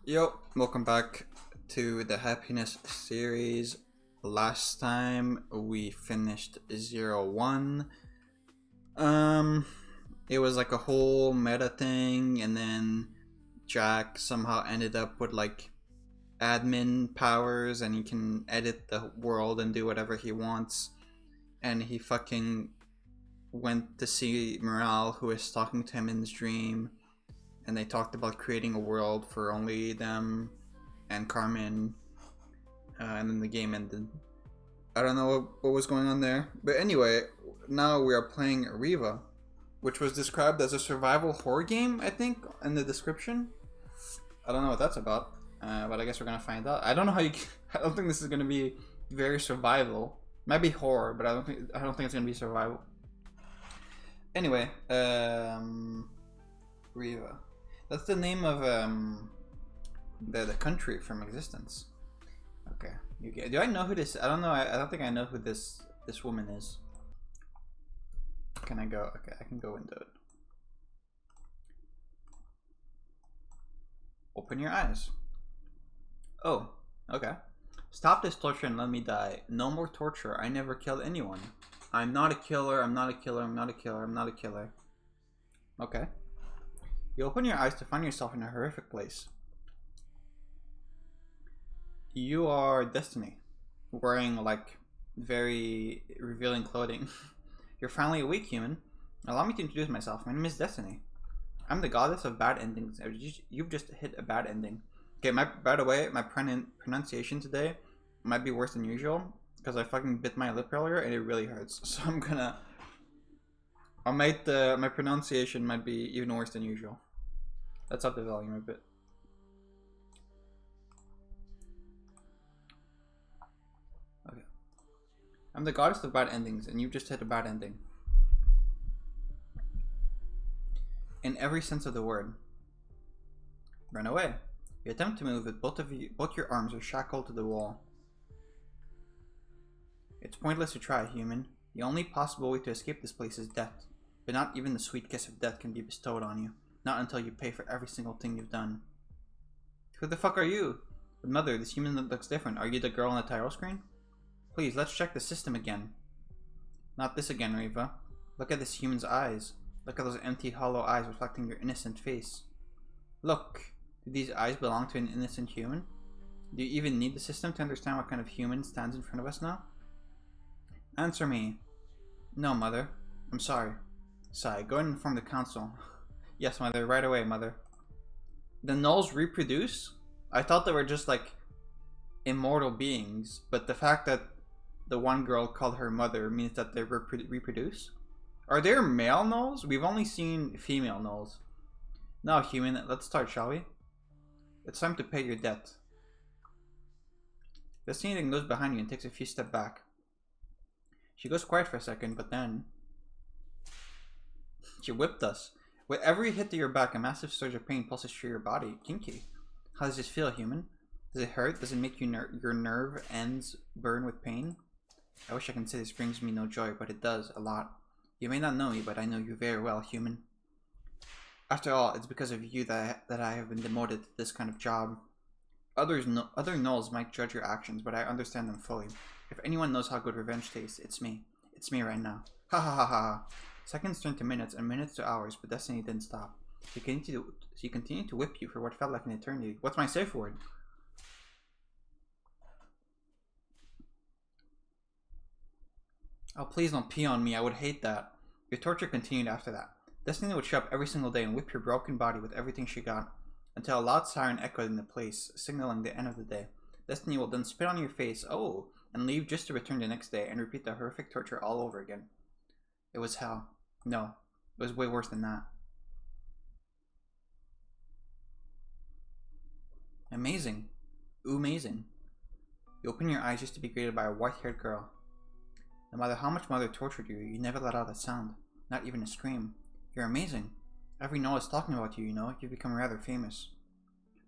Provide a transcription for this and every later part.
Yo, welcome back to the happiness series. Last time we finished 01. Um, it was like a whole meta thing, and then Jack somehow ended up with like admin powers, and he can edit the world and do whatever he wants. And he fucking went to see Morale, who was talking to him in his dream, and they talked about creating a world for only them and Carmen, and then the game ended. I don't know what was going on there, but anyway, now we are playing Reeva, which was described as a survival horror game, I think, in the description. I don't know what that's about, but I guess we're gonna find out. I don't know how you. I don't think this is gonna be very survival. Might be horror, but I don't think it's gonna be survival. Anyway, Reeva. That's the name of the country from existence. Okay. Do I know who this? I don't know. I don't think I know who this woman is. Can I go? Okay, I can go into it. Open your eyes. Oh, okay. Stop this torture and let me die. No more torture. I never killed anyone. I'm not a killer. I'm not a killer. I'm not a killer. I'm not a killer. Okay. You open your eyes to find yourself in a horrific place. You are Destiny, wearing like very revealing clothing. You're finally awake, human. Allow me to introduce myself. My name is Destiny. I'm the goddess of bad endings. You've just hit a bad ending. Okay, by the way, my pronunciation today might be worse than usual because I fucking bit my lip earlier and it really hurts. So my pronunciation might be even worse than usual. Let's up the volume a bit. Okay. I'm the goddess of bad endings, and you've just hit a bad ending. In every sense of the word. Run away. You attempt to move, but both your arms are shackled to the wall. It's pointless to try, human. The only possible way to escape this place is death. But not even the sweet kiss of death can be bestowed on you. Not until you pay for every single thing you've done. Who the fuck are you? But mother, this human looks different. Are you the girl on the title screen? Please, let's check the system again. Not this again, Reeva. Look at this human's eyes. Look at those empty, hollow eyes reflecting your innocent face. Look, do these eyes belong to an innocent human? Do you even need the system to understand what kind of human stands in front of us now? Answer me. No, mother. I'm sorry. Sigh, go and inform the council. Yes, mother, right away, mother. The Nulls reproduce? I thought they were just like immortal beings, but the fact that the one girl called her mother means that they reproduce? Are there male Nulls? We've only seen female Nulls. Now, human, let's start, shall we? It's time to pay your debt. Destiny then goes behind you and takes a few steps back. She goes quiet for a second, but then she whipped us. With every hit to your back, a massive surge of pain pulses through your body. Kinky. How does this feel, human? Does it hurt? Does it make you your nerve ends burn with pain? I wish I can say this brings me no joy, but it does, a lot. You may not know me, but I know you very well, human. After all, it's because of you that I have been demoted to this kind of job. Other Nulls might judge your actions, but I understand them fully. If anyone knows how good revenge tastes, it's me. It's me right now. Ha ha ha ha. Seconds turned to minutes and minutes to hours, but Destiny didn't stop. She continued to whip you for what felt like an eternity. What's my safe word? Oh, please don't pee on me. I would hate that. Your torture continued after that. Destiny would show up every single day and whip your broken body with everything she got, until a loud siren echoed in the place, signaling the end of the day. Destiny will then spit on your face, and leave just to return the next day and repeat the horrific torture all over again. It was hell. No, it was way worse than that. Amazing. Amazing. You open your eyes just to be greeted by a white-haired girl. No matter how much mother tortured you, you never let out a sound. Not even a scream. You're amazing. Every Null is talking about you, you know. You've become rather famous.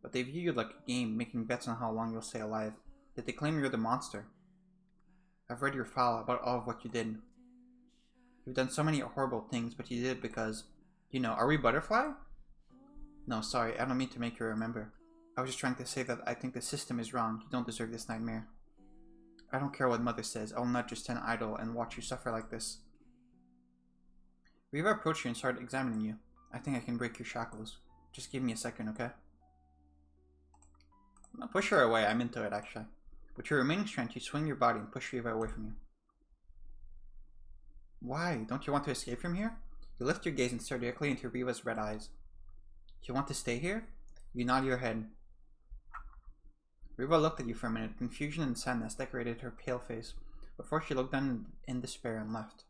But they view you like a game, making bets on how long you'll stay alive. Yet they claim you're the monster. I've read your file about all of what you did. You've done so many horrible things, but you did it because, are we Butterfly? No, sorry, I don't mean to make you remember. I was just trying to say that I think the system is wrong. You don't deserve this nightmare. I don't care what Mother says. I will not just stand idle and watch you suffer like this. Reeva approached you and started examining you. I think I can break your shackles. Just give me a second, okay? I'll push her away. I'm into it, actually. With your remaining strength, you swing your body and push Reeva away from you. Why? Don't you want to escape from here? You lift your gaze and stare directly into Reeva's red eyes. You want to stay here? You nod your head. Reeva looked at you for a minute. Confusion and sadness decorated her pale face before she looked down in despair and left.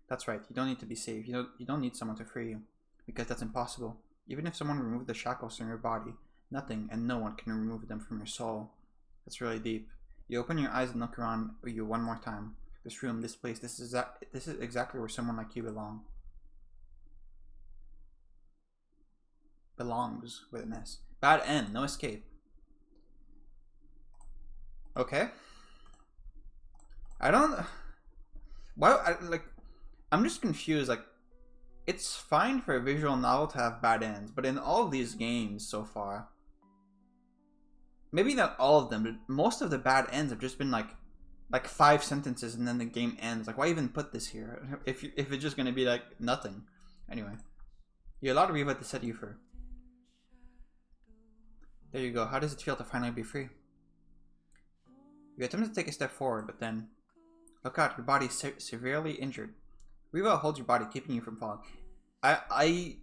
That's right. You don't need to be saved. You don't need someone to free you, because that's impossible. Even if someone removed the shackles from your body, nothing and no one can remove them from your soul. That's really deep. You open your eyes and look around you one more time. This room, this place, this is exactly where someone like you belongs with an S. Bad end, no escape. Okay. I'm just confused. Like, it's fine for a visual novel to have bad ends, but in all of these games so far, maybe not all of them, but most of the bad ends have just been like 5 sentences and then the game ends. Like, why even put this here if it's just gonna be like nothing? Anyway, you allowed Reeva to set you free. There you go. How does it feel to finally be free? You attempt to take a step forward, but then look out! Your body is severely injured. Reeva holds your body, keeping you from falling. I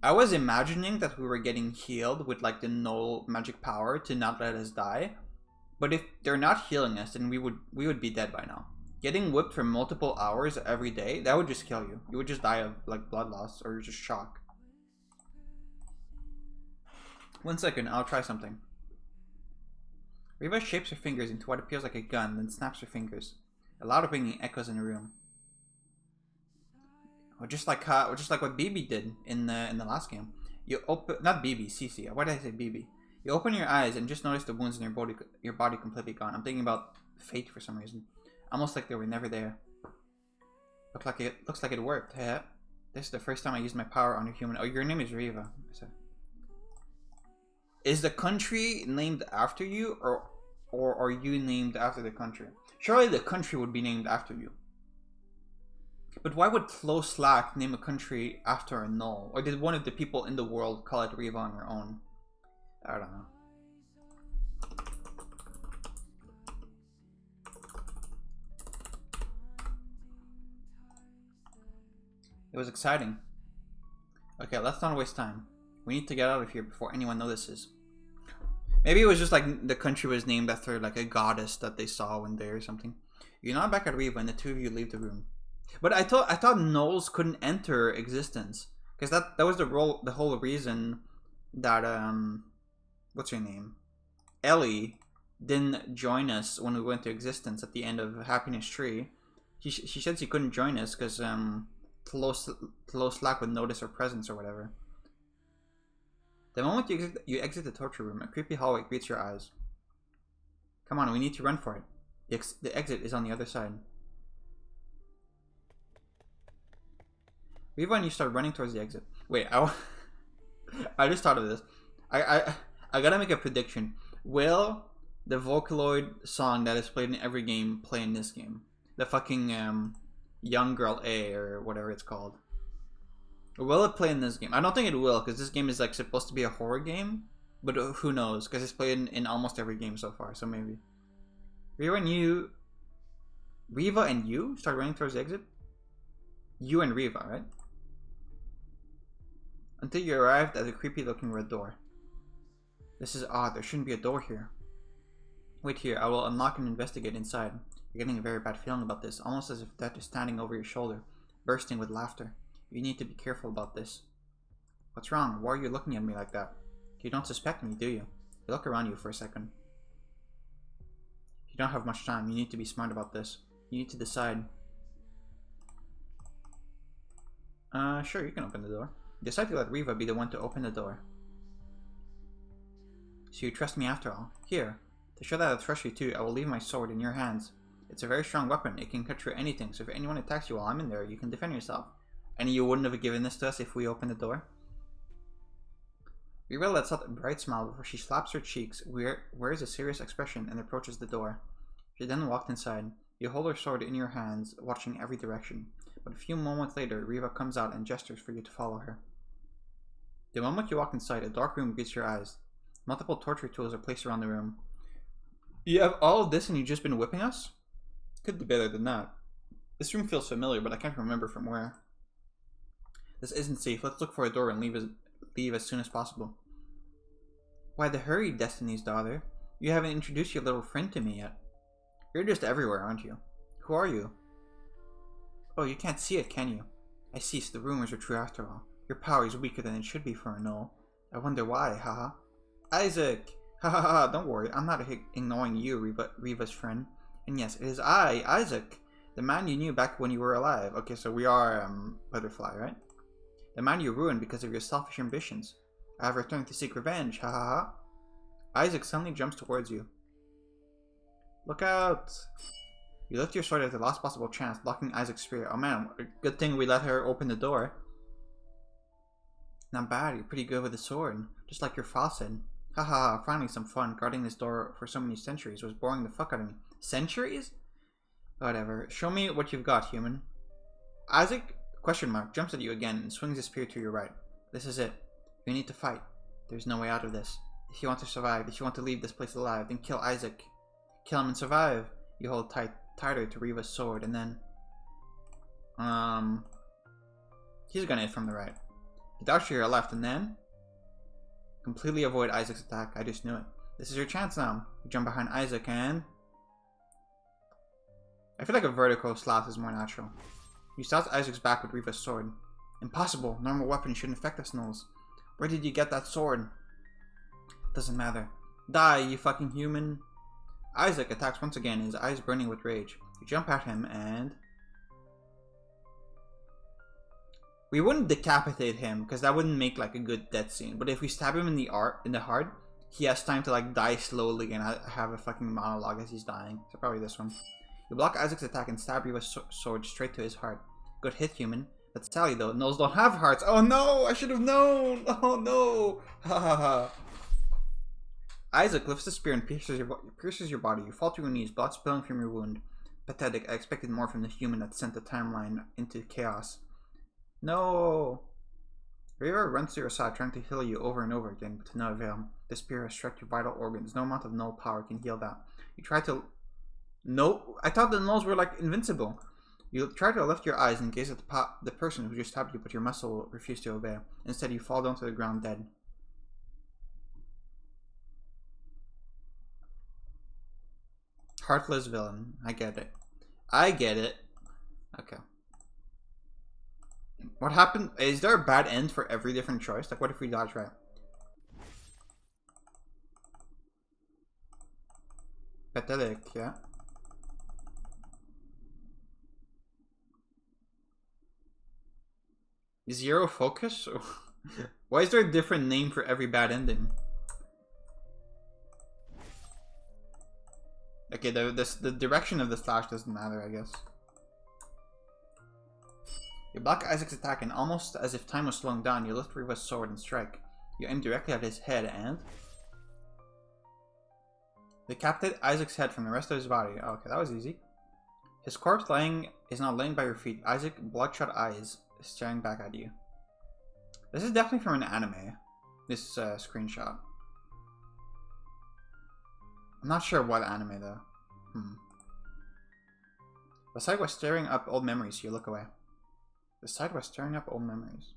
was imagining that we were getting healed with like the null magic power to not let us die. But if they're not healing us, then we would be dead by now. Getting whipped for multiple hours every day, that would just kill you. You would just die of like blood loss or just shock. 1 second, I'll try something. Reeva shapes her fingers into what appears like a gun, then snaps her fingers. A loud ringing echoes in the room. Or just like what BB did in the last game. You open, not BB, CC. Why did I say BB? You open your eyes and just notice the wounds in your body completely gone. I'm thinking about fate for some reason. Almost like they were never there. Looks like it worked. Hey, this is the first time I used my power on a human. Oh, your name is Reeva. Is the country named after you, or are you named after the country? Surely the country would be named after you. But why would Flo Slack name a country after a null? Or did one of the people in the world call it Reeva on her own? I don't know. It was exciting. Okay, let's not waste time. We need to get out of here before anyone notices. Maybe it was just like the country was named after like a goddess that they saw one day or something. You're not back at Reeva and the two of you leave the room. But I thought gnolls couldn't enter existence, because that was the whole reason that what's her name, Ellie, didn't join us when we went to existence at the end of Happiness Tree. She said she couldn't join us because Flo Slack would notice her presence or whatever. The moment you exit the torture room, a creepy hallway greets your eyes. Come on, we need to run for it. The exit is on the other side. Reeva and you start running towards the exit. Wait, I just thought of this. I gotta make a prediction. Will the Vocaloid song that is played in every game play in this game? The fucking Young Girl A or whatever it's called. Or will it play in this game? I don't think it will, because this game is like supposed to be a horror game. But who knows? Because it's played in almost every game so far, so maybe. Reeva and you start running towards the exit? You and Reeva, right? Until you arrived at a creepy looking red door. This is odd, there shouldn't be a door here. Wait here, I will unlock and investigate inside. You're getting a very bad feeling about this, almost as if death is standing over your shoulder, bursting with laughter. You need to be careful about this. What's wrong? Why are you looking at me like that? You don't suspect me, do you? You look around you for a second. You don't have much time, you need to be smart about this. You need to decide. Sure, you can open the door. Decide to let Reeva be the one to open the door. So you trust me after all. Here, to show that I trust you too, I will leave my sword in your hands. It's a very strong weapon, it can cut through anything, so if anyone attacks you while I'm in there, you can defend yourself. And you wouldn't have given this to us if we opened the door? Reeva lets out a bright smile before she slaps her cheeks, wears a serious expression, and approaches the door. She then walked inside. You hold her sword in your hands, watching every direction. But a few moments later, Reeva comes out and gestures for you to follow her. The moment you walk inside, a dark room greets your eyes. Multiple torture tools are placed around the room. You have all of this and you've just been whipping us? Could be better than that. This room feels familiar, but I can't remember from where. This isn't safe. Let's look for a door and leave as soon as possible. Why the hurry, Destiny's daughter? You haven't introduced your little friend to me yet. You're just everywhere, aren't you? Who are you? Oh, you can't see it, can you? I cease. The rumors are true after all. Your power is weaker than it should be for a null. I wonder why, haha. Isaac! Ha ha ha, don't worry. I'm not ignoring you, Reeva's friend. And yes, it is I, Isaac. The man you knew back when you were alive. Okay, so we are, Butterfly, right? The man you ruined because of your selfish ambitions. I have returned to seek revenge, ha ha ha. Isaac suddenly jumps towards you. Look out! You lift your sword at the last possible chance, blocking Isaac's spear. Oh man, good thing we let her open the door. Not bad, you're pretty good with the sword. Just like your faucet. Haha, finally some fun. Guarding this door for so many centuries was boring the fuck out of me. Centuries? Whatever. Show me what you've got, human. Isaac, question mark, jumps at you again and swings his spear to your right. This is it. You need to fight. There's no way out of this. If you want to survive, if you want to leave this place alive, then kill Isaac. Kill him and survive. You hold tighter to Reeva's sword and then... He's gonna hit from the right. You dodge to your left and then... Completely avoid Isaac's attack. I just knew it. This is your chance now. You jump behind Isaac and... I feel like a vertical slash is more natural. You stab Isaac's back with Reeva's sword. Impossible. Normal weapons shouldn't affect us nulls. Where did you get that sword? Doesn't matter. Die, you fucking human. Isaac attacks once again, his eyes burning with rage. You jump at him and... We wouldn't decapitate him, because that wouldn't make like a good death scene. But if we stab him in the heart, he has time to like die slowly and have a fucking monologue as he's dying. So probably this one. You block Isaac's attack and stab Reeva's sword straight to his heart. Good hit, human. That's Sally though. Nulls don't have hearts. Oh no! I should have known! Oh no! Ha ha ha. Isaac lifts the spear and pierces your body. You fall to your knees, blood spilling from your wound. Pathetic. I expected more from the human that sent the timeline into chaos. No! Reeva runs to your side, trying to heal you over and over again, but to no avail. The spear has struck your vital organs. No amount of null power can heal that. You try to... No! I thought the nulls were like invincible. You try to lift your eyes and gaze at the person who just stabbed you, but your muscle refused to obey. Instead, you fall down to the ground dead. Heartless villain. I get it. I get it. Okay. What happened? Is there a bad end for every different choice? Like, what if we dodge right? Pathetic, yeah. Zero focus? Why is there a different name for every bad ending? Okay, the direction of the slash doesn't matter, I guess. You block Isaac's attack and almost as if time was slowing down, you lift Reeva's sword and strike. You aim directly at his head and... Decapitate Isaac's head from the rest of his body. Oh, okay, that was easy. His corpse is now laying by your feet. Isaac, bloodshot eyes, staring back at you. This is definitely from an anime. This screenshot. I'm not sure what anime though. The sight was stirring up old memories, so you look away. The sight was stirring up old memories.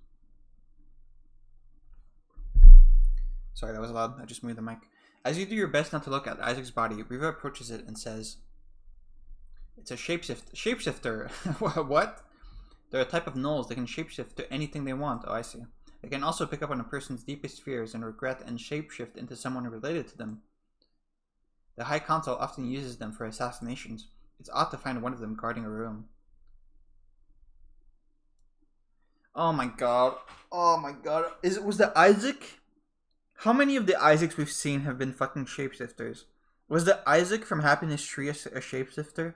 Sorry, that was loud. I just moved the mic. As you do your best not to look at Isaac's body, Reeva approaches it and says, "It's a shapeshifter." What? They're a type of nulls that can shapeshift to anything they want. Oh, I see. They can also pick up on a person's deepest fears and regret and shapeshift into someone related to them. The High Council often uses them for assassinations. It's odd to find one of them guarding a room. Oh my god. Oh my god. Was the Isaac? How many of the Isaacs we've seen have been fucking shapeshifters? Was the Isaac from Happiness Tree a shapeshifter?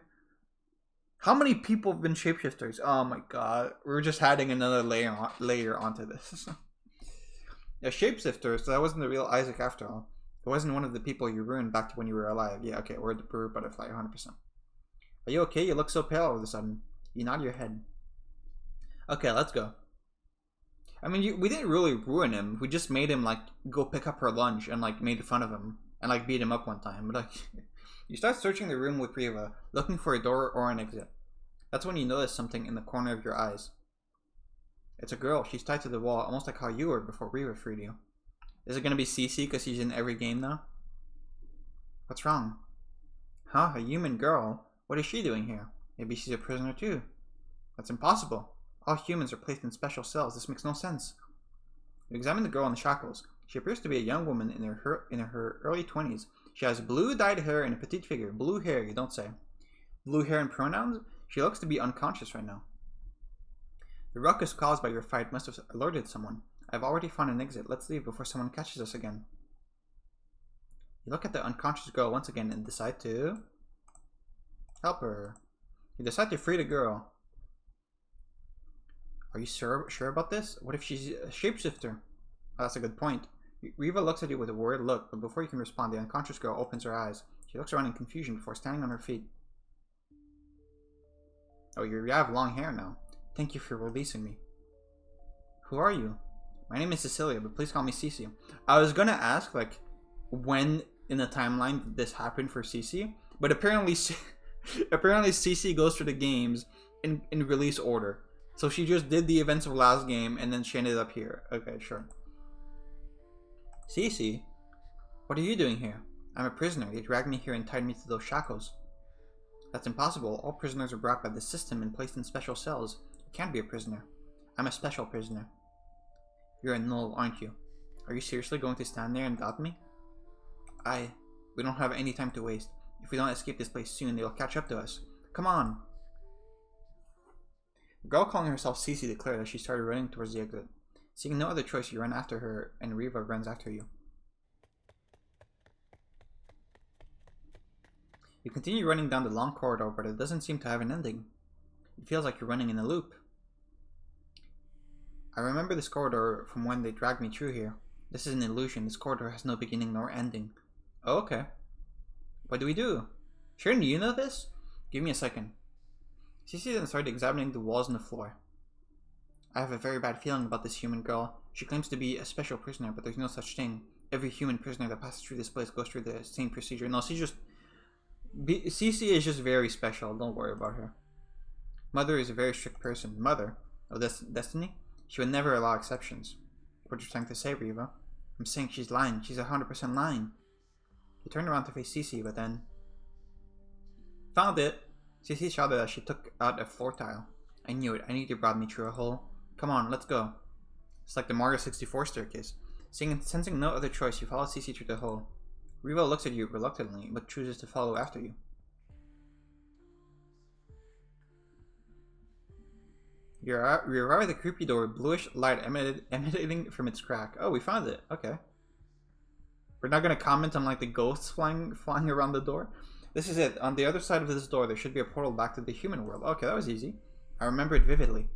How many people have been shapeshifters? Oh my god. We're just adding another layer onto this. A shapeshifter, so that wasn't the real Isaac after all. It wasn't one of the people you ruined back to when you were alive. Yeah, okay, we're the brewer butterfly, 100%. Are you okay? You look so pale all of a sudden. You nod your head. Okay, let's go. I mean, we didn't really ruin him. We just made him, like, go pick up her lunch and, like, made fun of him. And, like, beat him up one time. But, like, you start searching the room with Reeva, looking for a door or an exit. That's when you notice something in the corner of your eyes. It's a girl. She's tied to the wall, almost like how you were before Reeva freed you. Is it gonna be Cece because she's in every game now? What's wrong? Huh? A human girl? What is she doing here? Maybe she's a prisoner too. That's impossible. All humans are placed in special cells. This makes no sense. You examine the girl in the shackles. She appears to be a young woman in her early 20s. She has blue dyed hair and a petite figure. Blue hair, you don't say. Blue hair and pronouns? She looks to be unconscious right now. The ruckus caused by your fight must have alerted someone. I've already found an exit. Let's leave before someone catches us again. You look at the unconscious girl once again and decide to help her. You decide to free the girl. Are you sure about this? What if she's a shapeshifter? Oh, that's a good point. Reeva looks at you with a worried look, but before you can respond, the unconscious girl opens her eyes. She looks around in confusion before standing on her feet. Oh, you have long hair now. Thank you for releasing me. Who are you? My name is Cecilia, but please call me Cece. I was gonna ask, like, when in the timeline did this happen for Cece? But apparently, apparently Cece goes through the games in release order. So she just did the events of last game, and then she ended up here. Okay, sure. Cece? What are you doing here? I'm a prisoner. They dragged me here and tied me to those shackles. That's impossible. All prisoners are brought by the system and placed in special cells. You can't be a prisoner. I'm a special prisoner. You're a null, aren't you? Are you seriously going to stand there and doubt me? We don't have any time to waste. If we don't escape this place soon, they'll catch up to us. Come on! The girl calling herself Cece declared as she started running towards the exit. Seeing no other choice, you run after her, and Reeva runs after you. You continue running down the long corridor, but it doesn't seem to have an ending. It feels like you're running in a loop. I remember this corridor from when they dragged me through here. This is an illusion. This corridor has no beginning nor ending. Oh, okay. What do we do? Shouldn't you know this? Give me a second. Cece then started examining the walls and the floor. I have a very bad feeling about this human girl. She claims to be a special prisoner, but there's no such thing. Every human prisoner that passes through this place goes through the same procedure. No, Cece is just very special. Don't worry about her. Mother is a very strict person. Mother? Oh, that's Destiny? She would never allow exceptions. What are you trying to say, Reeva? I'm saying she's lying. She's 100% lying. He turned around to face Cece, but then... Found it! Cece shouted as she took out a floor tile. I knew it. I knew you brought me through a hole. Come on, let's go. It's like the Mario 64 staircase. Sensing no other choice, you follow Cece through the hole. Reeva looks at you reluctantly, but chooses to follow after you. You arrive at the creepy door with bluish light emanating from its crack. Oh, we found it. Okay. We're not going to comment on like the ghosts flying around the door. This is it. On the other side of this door, there should be a portal back to the human world. Okay, that was easy. I remember it vividly.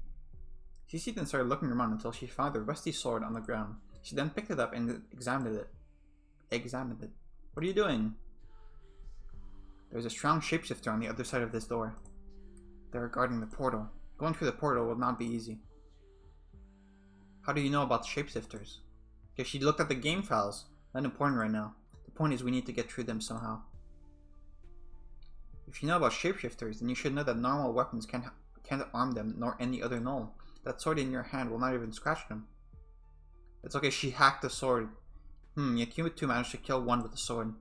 Cece then started looking around until she found a rusty sword on the ground. She then picked it up and examined it. What are you doing? There's a strong shapeshifter on the other side of this door. They're guarding the portal. Going through the portal will not be easy. How do you know about shapeshifters? Okay, she looked at the game files. Not important right now. The point is we need to get through them somehow. If you know about shapeshifters, then you should know that normal weapons can't harm them, nor any other null. That sword in your hand will not even scratch them. It's okay, she hacked the sword. Yet you two managed to kill one with a sword.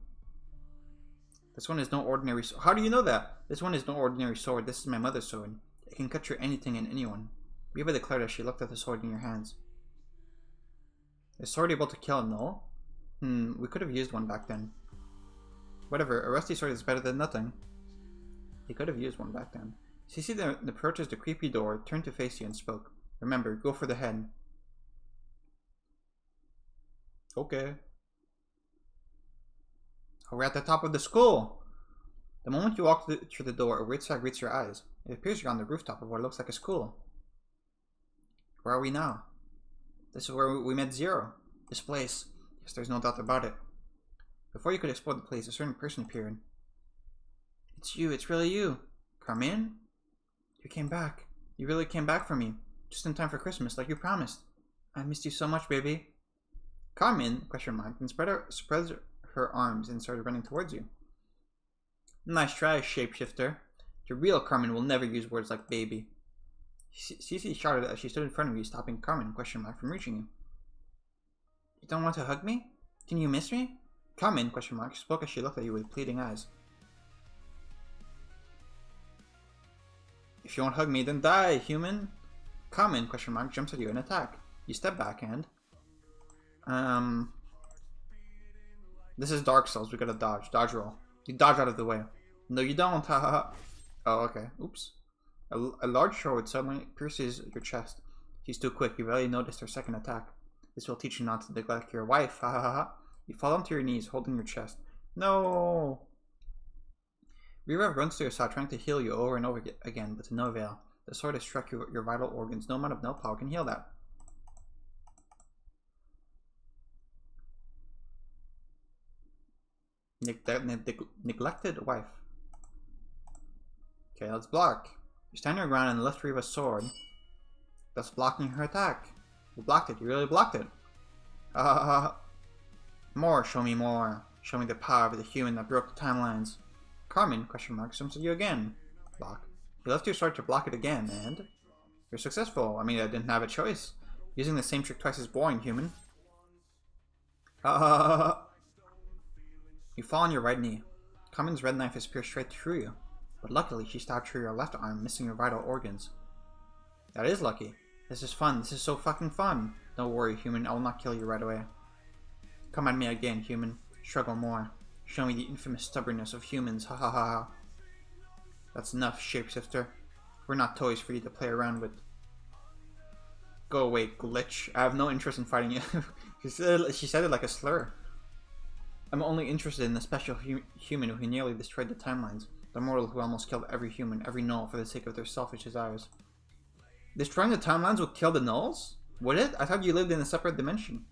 This one is no ordinary sword. How do you know that? This one is no ordinary sword. This is my mother's sword. It can cut through anything and anyone. Reeva declared as she looked at the sword in your hands. Is sword able to kill a null? We could have used one back then. Whatever, a rusty sword is better than nothing. He could have used one back then. Cece then approaches the creepy door, turned to face you and spoke. Remember, go for the head. Okay. Oh, we're at the top of the school! The moment you walk through the door, a weird sight greets your eyes. It appears you're on the rooftop of what looks like a school. Where are we now? This is where we met Zero. This place. Yes, there's no doubt about it. Before you could explore the place, a certain person appeared. It's you. It's really you. Carmen? You came back. You really came back for me. Just in time for Christmas, like you promised. I missed you so much, baby. Carmen, question mark, and spread her arms and started running towards you. Nice try, shapeshifter. Your real Carmen will never use words like baby. Cece shouted as she stood in front of you, stopping Carmen, question mark, from reaching you. You don't want to hug me? Can you miss me? Carmen, question mark, spoke as she looked at you with pleading eyes. If you won't hug me, then die, human. Carmen, question mark, jumps at you and attack. You step back and... This is Dark Souls, we gotta dodge. Dodge roll. You dodge out of the way. No, you don't, haha. Oh, okay. Oops. A large sword suddenly pierces your chest. She's too quick, you barely noticed her second attack. This will teach you not to neglect your wife, ha ha ha. You fall onto your knees, holding your chest. No! Reeva runs to your side, trying to heal you over and over again, but to no avail. The sword has struck your vital organs. No amount of nail power can heal that. Neglected wife. Okay, let's block. You stand your ground and lift Reeva's sword, thus blocking her attack. You blocked it. You really blocked it. More. Show me more. Show me the power of the human that broke the timelines. Carmen, question mark, jumps at you again. Block. You lift your sword to block it again, and you're successful. I mean, I didn't have a choice. Using the same trick twice is boring, human. You fall on your right knee. Carmen's red knife has pierced straight through you, but luckily she stabbed through your left arm, missing your vital organs. That is lucky. This is fun. This is so fucking fun. Don't worry, human. I will not kill you right away. Come at me again, human. Struggle more. Show me the infamous stubbornness of humans. Ha ha ha ha. That's enough, shapeshifter. We're not toys for you to play around with. Go away, glitch. I have no interest in fighting you. she said it like a slur. I'm only interested in the special human who nearly destroyed the timelines. The mortal who almost killed every human, every null, for the sake of their selfish desires. Destroying the timelines will kill the nulls? Would it? I thought you lived in a separate dimension.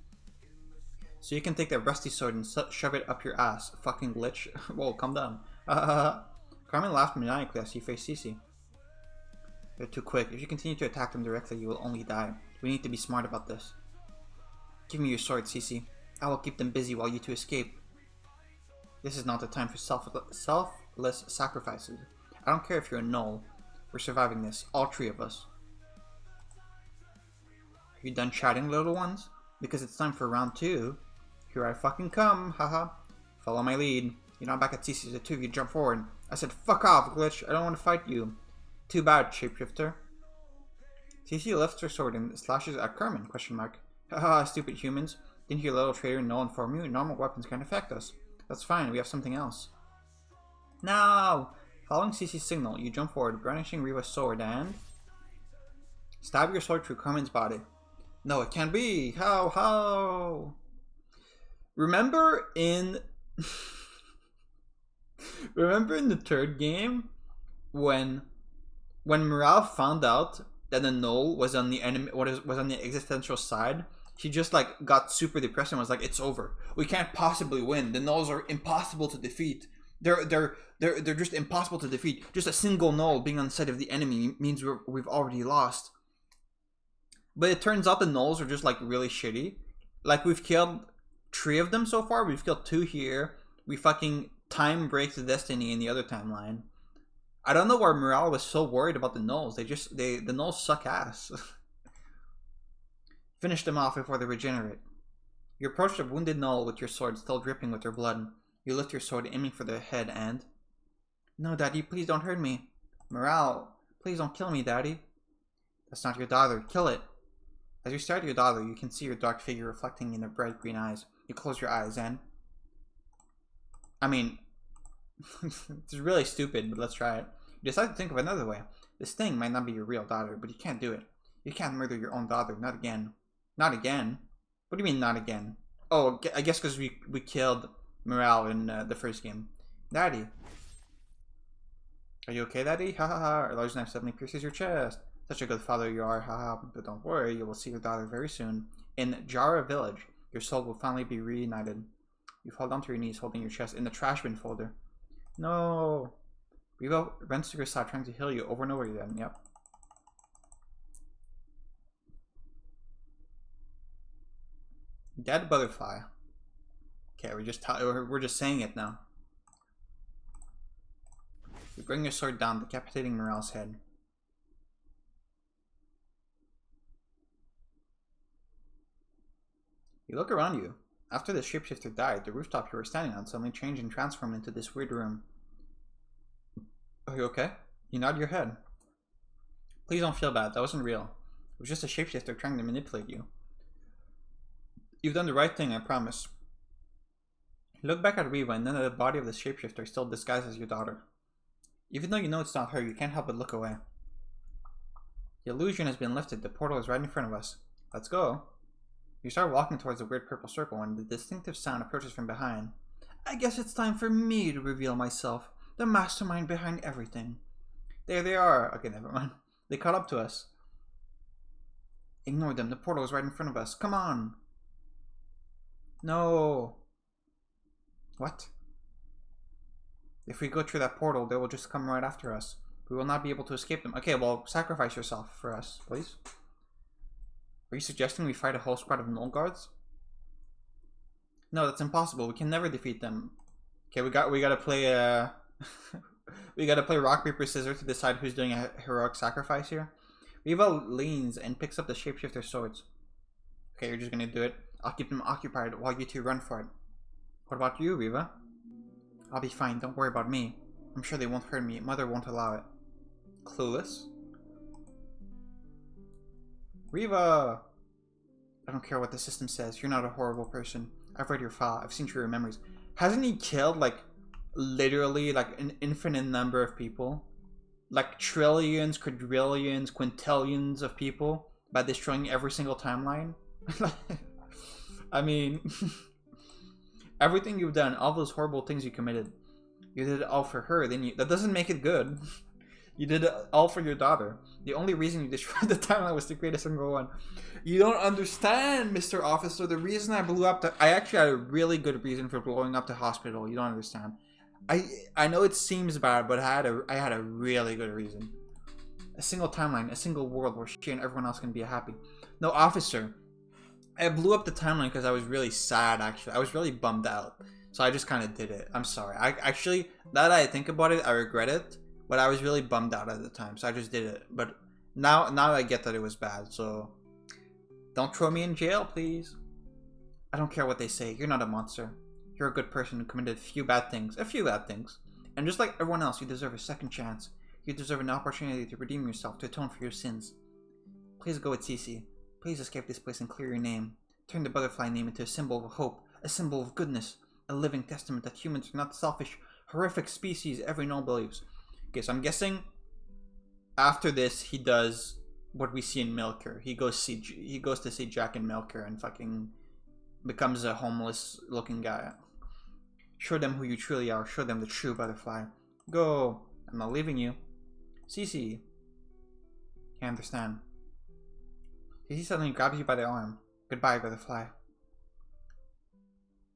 So you can take that rusty sword and shove it up your ass. Fucking glitch. Whoa, calm down. Carmen laughed maniacally as she faced Cece. They're too quick. If you continue to attack them directly, you will only die. We need to be smart about this. Give me your sword, Cece. I will keep them busy while you two escape. This is not the time for selfless sacrifices. I don't care if you're a null. We're surviving this. All three of us. Are you done chatting, little ones? Because it's time for round 2. Here I fucking come, haha. Follow my lead. You're not back at Cece's, the two of you jump forward. I said fuck off, glitch. I don't want to fight you. Too bad, shapeshifter. Cece lifts her sword and slashes at Carmen, question mark. Haha, stupid humans. Didn't your little traitor Null inform you? Normal weapons can't affect us. That's fine, we have something else. No! Following Cece's signal, you jump forward, brandishing Reeva's sword and... stab your sword through Carmen's body. No, it can't be! How? Remember in... Remember in the third game? When Morale found out that the Null was on the enemy, was on the existential side, she just like got super depressed and was like, "It's over. We can't possibly win. The Nulls are impossible to defeat. They're just impossible to defeat. Just a single Null being on the side of the enemy means we've already lost." But it turns out the Nulls are just like really shitty. Like we've killed 3 of them so far. We've killed 2 here. We fucking time break the destiny in the other timeline. I don't know why Morale was so worried about the Nulls. The Nulls suck ass. Finish them off before they regenerate. You approach the wounded Null with your sword still dripping with their blood. You lift your sword, aiming for their head, and... No, Daddy, please don't hurt me. Morale, please don't kill me, Daddy. That's not your daughter. Kill it. As you stare at your daughter, you can see your dark figure reflecting in their bright green eyes. You close your eyes and... I mean... it's really stupid, but let's try it. You decide to think of another way. This thing might not be your real daughter, but you can't do it. You can't murder your own daughter, not again. Not again? What do you mean, not again? Oh, I guess because we killed Morale in the first game. Daddy. Are you okay, Daddy? Ha ha ha. A large knife suddenly pierces your chest. Such a good father you are, ha ha. But don't worry, you will see your daughter very soon. In Jara Village. Your soul will finally be reunited. You fall down to your knees, holding your chest in the trash bin folder. No! Reeva runs to your side, trying to heal you over and over again. Yep. Dead butterfly. Okay, we're just saying it now. You bring your sword down, decapitating Morale's head. You look around you. After the shapeshifter died, the rooftop you were standing on suddenly changed and transformed into this weird room. Are you okay? You nod your head. Please don't feel bad. That wasn't real. It was just a shapeshifter trying to manipulate you. You've done the right thing, I promise. You look back at Reeva and then at the body of the shapeshifter still disguised as your daughter. Even though you know it's not her, you can't help but look away. The illusion has been lifted. The portal is right in front of us. Let's go. You start walking towards the weird purple circle when the distinctive sound approaches from behind. I guess it's time for me to reveal myself. The mastermind behind everything. There they are. Okay, never mind. They caught up to us. Ignore them. The portal is right in front of us. Come on. No. What? If we go through that portal, they will just come right after us. We will not be able to escape them. Okay, well, sacrifice yourself for us, please. Are you suggesting we fight a whole squad of null guards? No, that's impossible. We can never defeat them. Okay, we gotta play we gotta play rock paper scissors to decide who's doing a heroic sacrifice here. Reeva leans and picks up the shapeshifter swords. Okay, you're just gonna do it. I'll keep them occupied while you two run for it. What about you, Reeva? I'll be fine. Don't worry about me. I'm sure they won't hurt me. Mother won't allow it. Clueless. Reeva! I don't care what the system says. You're not a horrible person. I've read your file. I've seen through your memories. Hasn't he killed, like, literally, like, an infinite number of people? Like, trillions, quadrillions, quintillions of people by destroying every single timeline? I mean, everything you've done, all those horrible things you committed, you did it all for her, didn't you? That doesn't make it good. You did it all for your daughter. The only reason you destroyed the timeline was to create a single one. You don't understand, Mr. Officer. The reason I blew up I actually had a really good reason for blowing up the hospital. You don't understand. I know it seems bad, but I had a really good reason. A single timeline, a single world where she and everyone else can be happy. No, officer. I blew up the timeline because I was really sad, actually. I was really bummed out. So I just kind of did it. I'm sorry. I actually, now that I think about it, I regret it. But I was really bummed out at the time, so I just did it. But now I get that it was bad, so don't throw me in jail, please. I don't care what they say. You're not a monster. You're a good person who committed a few bad things. And just like everyone else, you deserve a second chance. You deserve an opportunity to redeem yourself, to atone for your sins. Please go with Cece. Please escape this place and clear your name. Turn the butterfly name into a symbol of hope, a symbol of goodness, a living testament that humans are not selfish, horrific species every known believes. Okay, so I'm guessing after this he does what we see in Milker. He goes to see Jack and Milker and fucking becomes a homeless looking guy. Show them who you truly are. Show them the true butterfly. Go. I'm not leaving you. Cece. Can't understand. Cece suddenly grabs you by the arm. Goodbye, butterfly.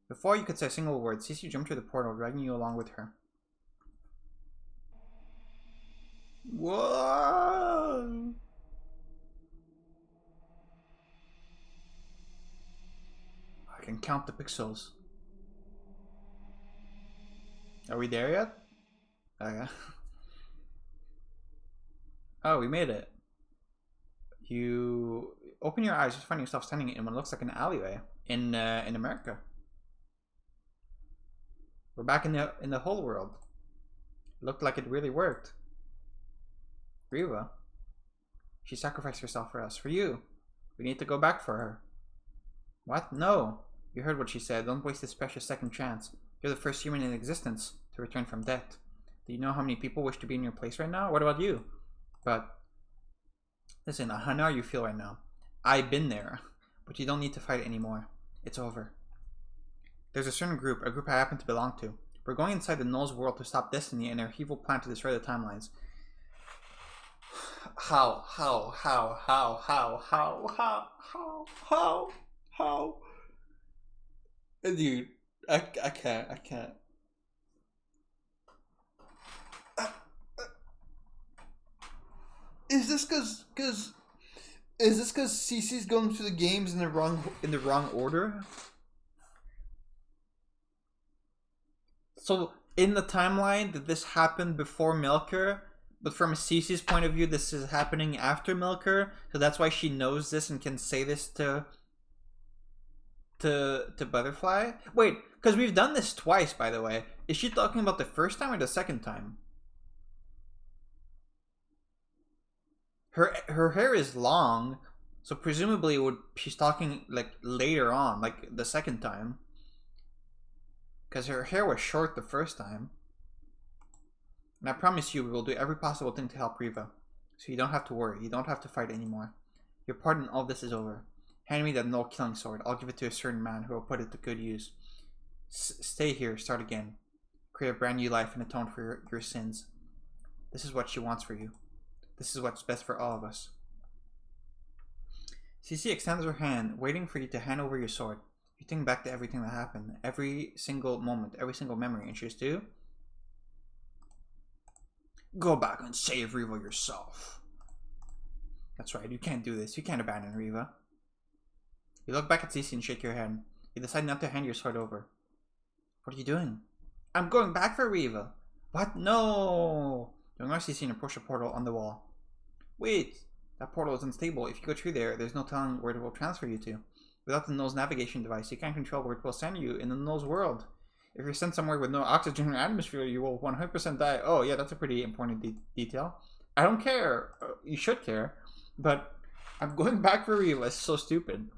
Before you could say a single word, Cece jumped through the portal, dragging you along with her. Whoa! I can count the pixels. Are we there yet? Okay. Oh, we made it. You open your eyes, just find yourself standing in what looks like an alleyway in America. We're back in the whole world. It looked like it really worked. Reeva. She sacrificed herself for us, for you. We need to go back for her. What? No. You heard what she said. Don't waste this precious second chance. You're the first human in existence to return from death. Do you know how many people wish to be in your place right now? What about you? But listen, I know how you feel right now. I've been there. But you don't need to fight anymore. It's over. There's a certain group, a group I happen to belong to. We're going inside the Null's world to stop Destiny and their evil plan to destroy the timelines. How? Dude, I can't, I can't. Is this cause Cece's going through the games in the wrong order? So in the timeline, did this happen before Milker? But from Cece's point of view, this is happening after Milker, so that's why she knows this and can say this to Butterfly. Wait, because we've done this twice, by the way. Is she talking about the first time or the second time? Her hair is long, so presumably she's talking like later on, like the second time. Because her hair was short the first time. And I promise you we will do every possible thing to help Reeva. So you don't have to worry, you don't have to fight anymore. Your part in all this is over. Hand me that null killing sword. I'll give it to a certain man who will put it to good use. Stay here, start again. Create a brand new life and atone for your sins. This is what she wants for you. This is what's best for all of us. Cece extends her hand, waiting for you to hand over your sword. You think back to everything that happened, every single moment, every single memory, and she's too. Go back and save Reeva yourself. That's right, you can't do this. You can't abandon Reeva. You look back at Cece and shake your head. You decide not to hand your sword over. What are you doing? I'm going back for Reeva. What? No! You ignore Cece and approach a portal on the wall. Wait! That portal is unstable. If you go through there, there's no telling where it will transfer you to. Without the null's navigation device, you can't control where it will send you in the null's world. If you're sent somewhere with no oxygen or atmosphere, you will 100% die. Oh, yeah, that's a pretty important detail. I don't care. You should care. But I'm going back for Reeva. It's so stupid.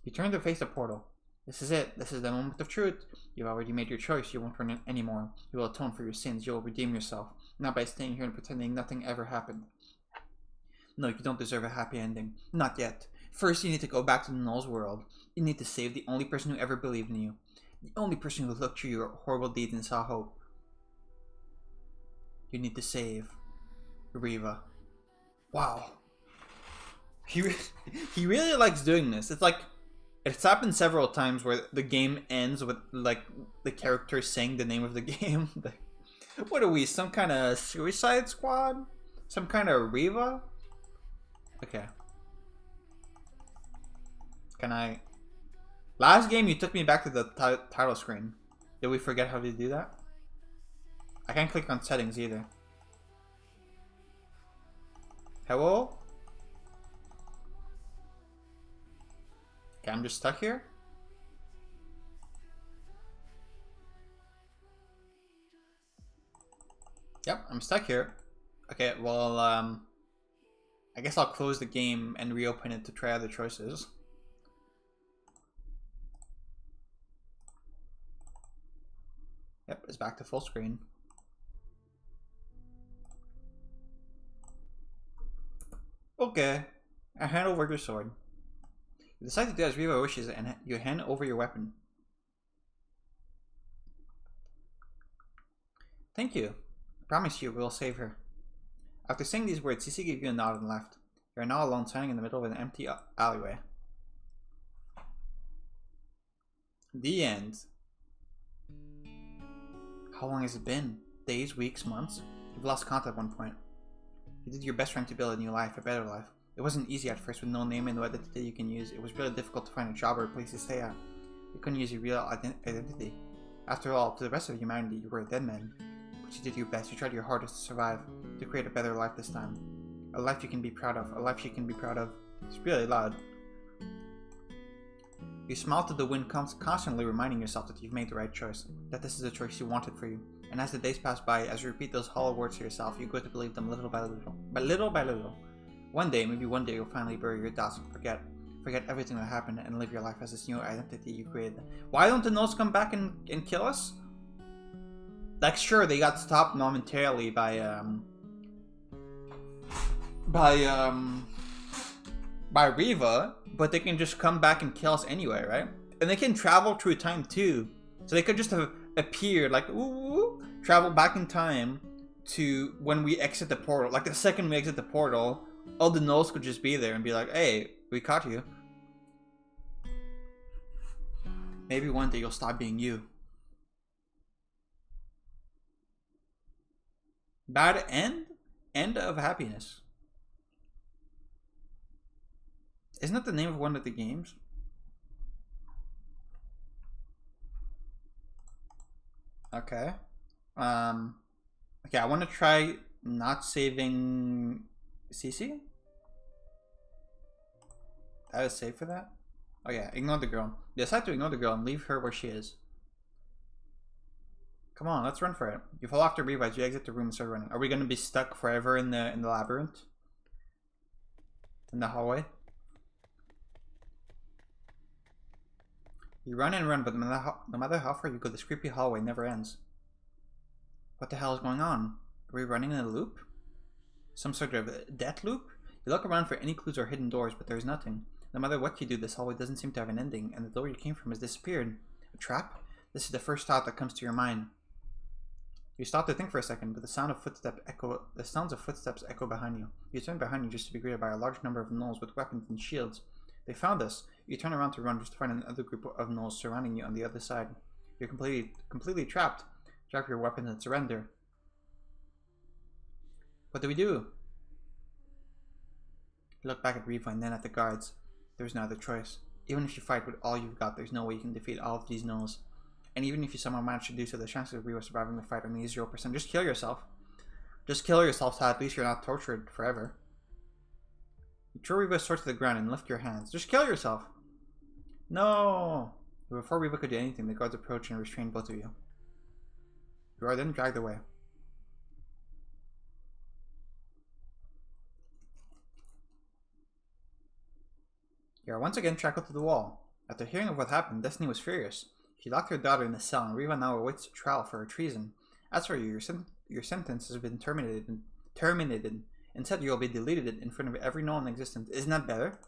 You turn to face the portal. This is it. This is the moment of truth. You've already made your choice. You won't run it anymore. You will atone for your sins. You will redeem yourself. Not by staying here and pretending nothing ever happened. No, you don't deserve a happy ending. Not yet. First, you need to go back to the null's world. You need to save the only person who ever believed in you. The only person who looked through your horrible deeds and saw hope. You need to save Reeva. Wow. He really likes doing this. It's like, it's happened several times where the game ends with like the character saying the name of the game. What are we, some kind of Suicide Squad? Some kind of Reeva? Okay. Can I... Last game you took me back to the title screen. Did we forget how to do that? I can't click on settings either. Hello? Okay, I'm just stuck here. Yep, I'm stuck here. Okay, well, I guess I'll close the game and reopen it to try other choices. Yep, it's back to full screen. Okay, I hand over your sword. You decide to do as Reeva wishes and you hand over your weapon. Thank you. I promise you we'll save her. After saying these words, Cece gave you a nod and left. You are now alone, standing in the middle of an empty alleyway. The end. How long has it been? Days, weeks, months? You've lost count at one point. You did your best trying to build a new life, a better life. It wasn't easy at first with no name and no identity you can use. It was really difficult to find a job or a place to stay at. You couldn't use your real identity. After all, to the rest of humanity, you were a dead man. But you did your best. You tried your hardest to survive, to create a better life this time. A life you can be proud of. A life she can be proud of. It's really loud. You smile to the wind, constantly reminding yourself that you've made the right choice, that this is the choice you wanted for you. And as the days pass by, as you repeat those hollow words to yourself, you grow to believe them little by little. But little by little. One day, maybe one day, you'll finally bury your doubts and forget everything that happened and live your life as this new identity you created. Why don't the Nulls come back and kill us? Like, sure, they got stopped momentarily by Reeva, but they can just come back and kill us anyway, right? And they can travel through time too. So they could just have appeared, like, ooh, travel back in time to when we exit the portal. Like, the second we exit the portal, all the Nulls could just be there and be like, hey, we caught you. Maybe one day you'll stop being you. Bad end? End of happiness. Isn't that the name of one of the games? Okay. Okay, I want to try not saving Cece. I was safe for that? Oh yeah, ignore the girl. Decide to ignore the girl and leave her where she is. Come on, let's run for it. You fall after Reeva as you exit the room and start running. Are we gonna be stuck forever in the labyrinth? In the hallway? You run and run, but no matter how far you go, this creepy hallway never ends. What the hell is going on? Are we running in a loop? Some sort of death loop? You look around for any clues or hidden doors, but there's nothing. No matter what you do, this hallway doesn't seem to have an ending, and the door you came from has disappeared. A trap? This is the first thought that comes to your mind. You stop to think for a second, but the sounds of footsteps echo behind you. You turn behind you just to be greeted by a large number of gnolls with weapons and shields. They found us. You turn around to run just to find another group of gnolls surrounding you on the other side. You're completely trapped. Drop your weapons and surrender. What do we do? You look back at Reeva and then at the guards. There's no other choice. Even if you fight with all you've got, there's no way you can defeat all of these gnolls. And even if you somehow manage to do so, the chances of Reeva surviving the fight are only 0%. Just kill yourself. Just kill yourself so at least you're not tortured forever. You throw Reeva's sword to the ground and lift your hands. Just kill yourself. No! But before Reeva could do anything, the guards approach and restrain both of you. You are then dragged away. You are once again shackled to the wall. After hearing of what happened, Destiny was furious. She locked her daughter in a cell, and Reeva now awaits trial for her treason. As for you, your sentence has been terminated. Instead, you will be deleted in front of every gnoll in existence. Isn't that better?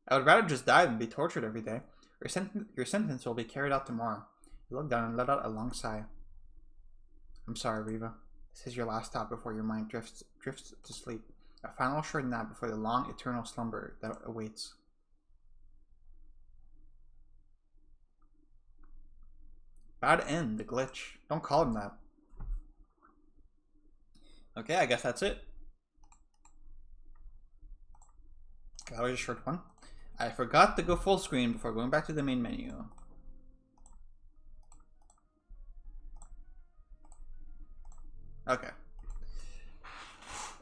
I would rather just die than be tortured every day. Your sentence will be carried out tomorrow. You look down and let out a long sigh. I'm sorry, Reeva. This is your last stop before your mind drifts to sleep. A final short nap before the long, eternal slumber that awaits. Bad end, the glitch. Don't call him that. Okay, I guess that's it. That was a short one. I forgot to go full screen before going back to the main menu. Okay.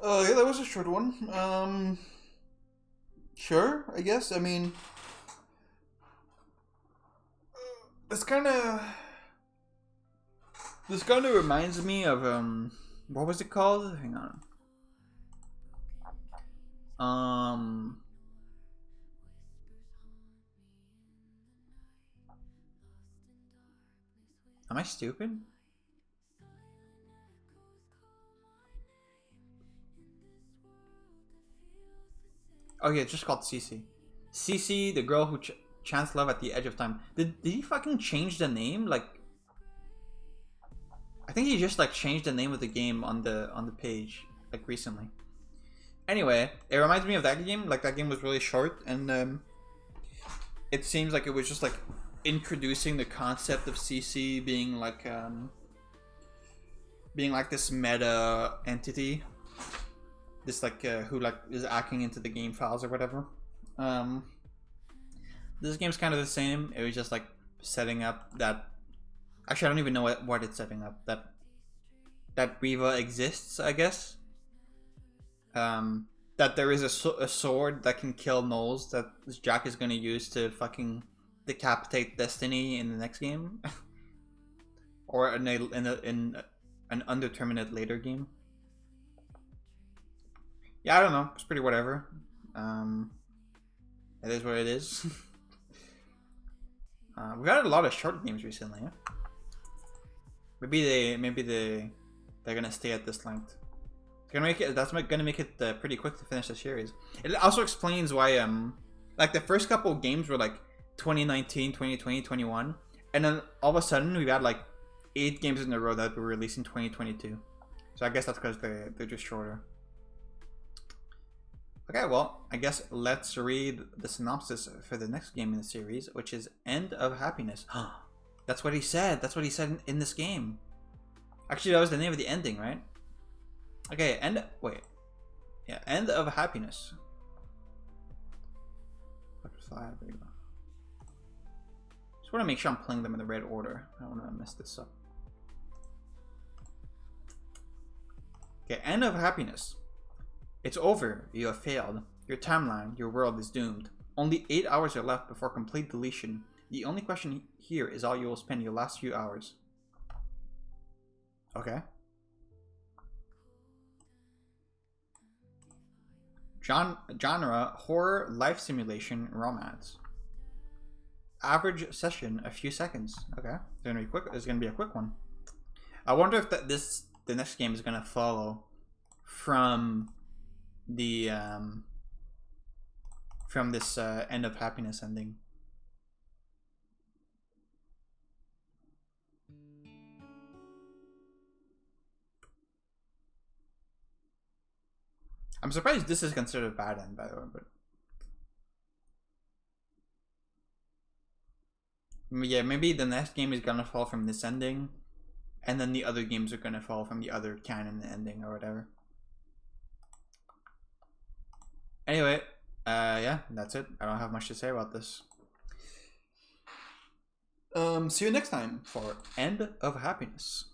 Yeah, that was a short one. Sure, I guess. I mean, this kind of reminds me of what was it called? Hang on. Am I stupid? Oh yeah, it's just called Cece. Cece, the girl who chants love at the edge of time. Did he fucking change the name? Like, I think he just like changed the name of the game on the page like recently. Anyway, it reminds me of that game. Like, that game was really short, and it seems like it was just like introducing the concept of CC being like this meta entity, this like who like is acting into the game files or whatever. This game's kind of the same. It was just like setting up that. Actually, I don't even know what it's setting up. That Reeva exists, I guess. That there is a sword that can kill gnolls that Jack is going to use to fucking decapitate Destiny in the next game. Or in an undetermined later game. Yeah, I don't know. It's pretty whatever. It is what it is. We got a lot of short games recently, yeah? Maybe they're gonna stay at this length. That's gonna make it pretty quick to finish the series. It also explains why like the first couple of games were like 2019, 2020, 21, and then all of a sudden we've had like 8 games in a row that were released in 2022. So I guess that's because they're just shorter. Okay, well, I guess let's read the synopsis for the next game in the series, which is End of Happiness. That's what he said. That's what he said in this game. Actually, that was the name of the ending, right? Okay, wait. Yeah, End of Happiness. Butterfly, there you go. Just want to make sure I'm playing them in the right order. I don't want to mess this up. Okay, End of Happiness. It's over. You have failed. Your timeline, your world is doomed. Only 8 hours are left before complete deletion. The only question here is how you will spend your last few hours. Okay. Genre, horror, life simulation, romance. Average session, a few seconds. Okay. It's gonna be quick. It's gonna be a quick one. I wonder if the next game is gonna follow from the from this End of Happiness ending. I'm surprised this is considered a bad end, by the way, but yeah, maybe the next game is gonna fall from this ending, and then the other games are gonna fall from the other canon ending or whatever. Anyway, yeah, that's it. I don't have much to say about this. See you next time for End of Happiness.